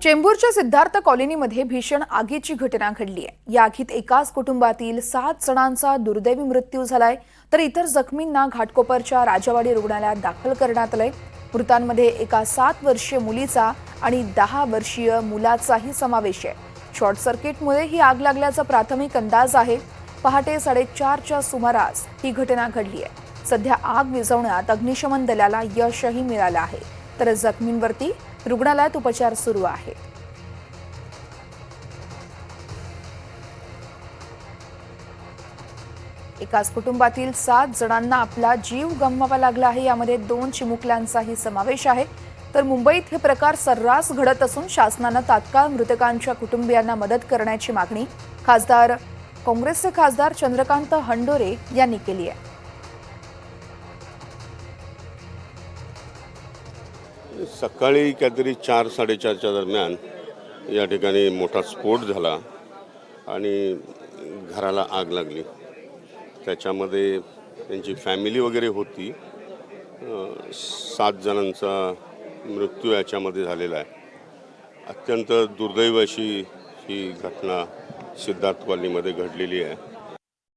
चेंबूरच्या सिद्धार्थ कॉलनीमध्ये भीषण आगीची घटना घडली आहे। या आगीत एकाच कुटुंबातील 7 जणांचा दुर्दैवी मृत्यू झालाय, तर इतर जखमींना घाटकोपरच्या राजावाडी रुग्णालयात दाखल करण्यात आलंय। मृतांमध्ये एका 7 वर्षीय मुलीचा आणि 10 वर्षीय मुलाचाही समावेश आहे। शॉर्ट सर्किटमुळे ही आग लागल्याचा प्राथमिक अंदाज आहे। पहाटे 4:30च्या सुमारास ही घटना घडली आहे। सध्या आग विझवण्यात अग्निशमन दलाला यशही मिळालं आहे, तर जखमींवरती रुग्णालयात उपचार सुरू आहेत। एकाच कुटुंबातील 7 जणांना आपला जीव गमवावा लागला आहे। यामध्ये 2 चिमुकल्यांचाही समावेश आहे। तर मुंबईत हे प्रकार सर्रास घडत असून शासनाने तात्काळ मृतकांच्या कुटुंबियांना मदत करण्याची मागणी काँग्रेसचे खासदार चंद्रकांत हंडोरे यांनी केली आहे। सकाळी काहीतरी 4-4:30च्या दरम्यान या ठिकाणी मोठा स्फोट झाला आणि घराला आग लागली। त्याच्यामध्ये त्यांची फॅमिली वगैरे होती। 7 जणांचा मृत्यू याच्यामध्ये झालेला आहे। अत्यंत दुर्दैव अशी ही घटना सिद्धार्थ कॉलनीमध्ये घडलेली आहे।